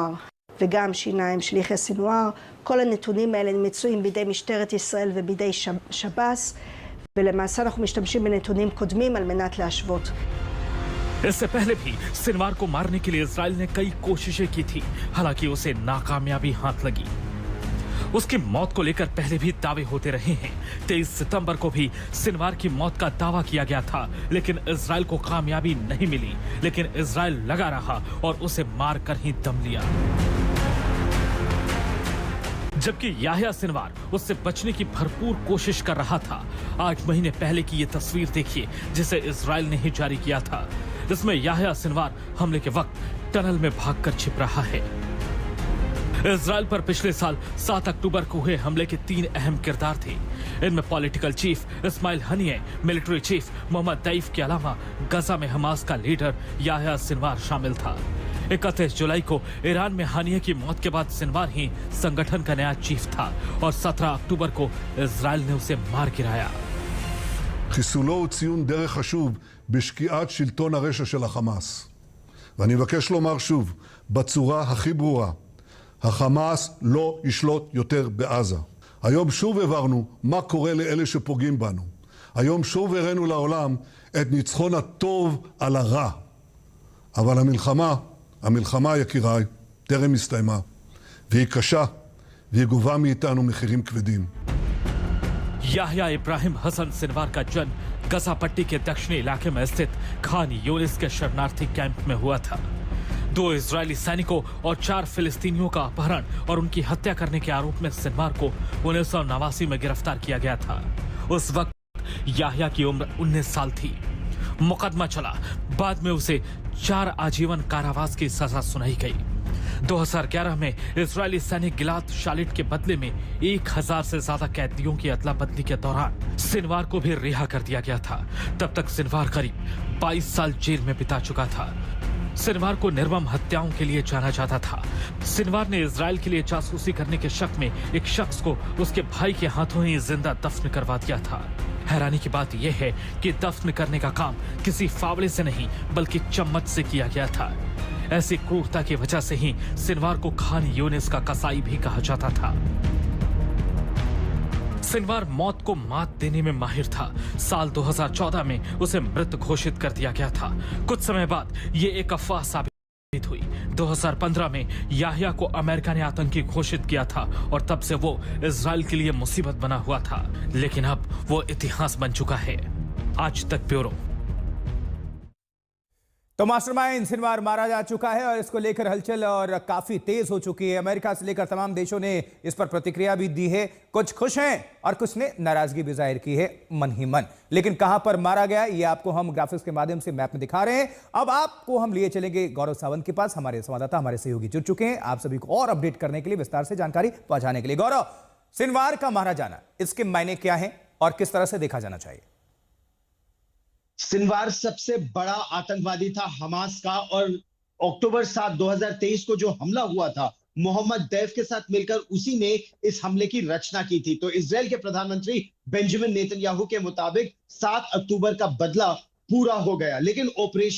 סנוואר וגם שיניים שליחי סנוואר. כל הנתונים האלה מצויים בידי משטרת ישראל ובידי שב"ס, ולמעשה אנחנו משתמשים בנתונים קודמים על מנת להשוות. इससे पहले भी सिनवार को मारने के लिए इजराइल ने कई कोशिशें की थी, हालांकि उसे नाकामयाबी हाथ लगी। उसकी मौत को लेकर पहले भी दावे होते रहे हैं। 23 सितंबर को भी सिनवार की मौत का दावा किया गया था, लेकिन इजराइल को कामयाबी नहीं मिली। लेकिन इजराइल लगा रहा और उसे मार कर ही दम लिया। जबकि याह्या सिनवार उससे बचने की भरपूर कोशिश कर रहा था। 8 महीने पहले की ये तस्वीर देखिए, जिसे इजराइल ने ही जारी किया था। इसमें याह्या सिनवार हमले के वक्त टनल में भागकर छिप रहा है। इजराइल पर पिछले साल 7 अक्टूबर को हुए हमले के 3 अहम किरदार थे। इनमें political chief Ismail Haniyeh, military chief Mohammed Deif के अलावा गजा में हमास का लीडर याह्या सिनवार शामिल था। 31 जुलाई को ईरान में हानिये की मौत के बाद सिनवार ही संगठन का नया चीफ था और 17 अक्टूबर को इजराइल ने उसे मार गिराया। חיסולו הוא ציון דרך חשוב בשקיעת שלטון הרשע של החמאס. ואני מבקש לומר שוב, בצורה הכי ברורה, החמאס לא ישלוט יותר בעזה. היום שוב הבהרנו מה קורה לאלה שפוגעים בנו. היום שוב הראינו לעולם את ניצחון הטוב על הרע. אבל המלחמה יקיריי, טרם הסתיימה, והיא קשה, והיא גובה מאיתנו מחירים כבדים. याह्या इब्राहिम हसन सिनवार का जन्म गजा पट्टी के दक्षिणी इलाके में स्थित खान यूनिस के शरणार्थी कैंप में हुआ था। 2 इजरायली सैनिकों और 4 फिलिस्तीनियों का अपहरण और उनकी हत्या करने के आरोप में सिनवार को 1989 में गिरफ्तार किया गया था। उस वक्त याह्या की उम्र 19 साल थी। मुकदमा चला, बाद में उसे 4 आजीवन कारावास की सजा सुनाई गई। 2011 में इजरायली सैनिक गिलाद शालिट के बदले में 1000 से ज्यादा कैदियों की अदला बदली के दौरान सिनवार को भी रिहा कर दिया गया था। तब तक सिनवार करीब 22 साल जेल में बिता चुका था। सिनवार को निर्मम हत्याओं के लिए जाना जाता था। सिनवार ने इजराइल के लिए जासूसी करने के शक में एक शख्स को उसके भाई के हाथों ही जिंदा दफन करवा दिया था। हैरानी की बात यह है कि दफन करने का काम किसी फावड़े से नहीं बल्कि चम्मच से किया गया था। ऐसी क्रूरता की वजह से ही सिनवार को खान यूनिस का कसाई भी कहा जाता था। सिनवार मौत को मात देने में माहिर था। साल 2014 में उसे मृत घोषित कर दिया गया था। कुछ समय बाद ये एक अफवाह साबित हुई। 2015 में याह्या को अमेरिका ने आतंकी घोषित किया था और तब से वो इजराइल के लिए मुसीबत बना हुआ था। लेकिन अब वो इतिहास बन चुका है। आज तक ब्यूरो। तो मास्टरमाइंड सिनवार मारा जा चुका है और इसको लेकर हलचल और काफी तेज हो चुकी है। अमेरिका से लेकर तमाम देशों ने इस पर प्रतिक्रिया भी दी है। कुछ खुश हैं और कुछ ने नाराजगी भी जाहिर की है मन ही मन। लेकिन कहां पर मारा गया ये आपको हम ग्राफिक्स के माध्यम से मैप में दिखा रहे हैं। अब आपको हम लिए चलेंगे गौरव सावंत के पास। हमारे संवाददाता, हमारे सहयोगी जुड़ चुके हैं आप सभी को और अपडेट करने के लिए, विस्तार से जानकारी पहुंचाने के लिए। गौरव, सिनवार का मारा जाना, इसके मायने क्या है और किस तरह से देखा जाना चाहिए? सिनवार सबसे बड़ा आतंकवादी था हमास का, और अक्टूबर 7, 2023 को जो हमला हुआ था मोहम्मद दैफ के साथ मिलकर उसी ने इस हमले की रचना की थी। तो इजराइल के प्रधानमंत्री बेंजामिन नेतन्याहू के मुताबिक 7 अक्टूबर का बदला पूरा हो गया, लेकिन ऑपरेशन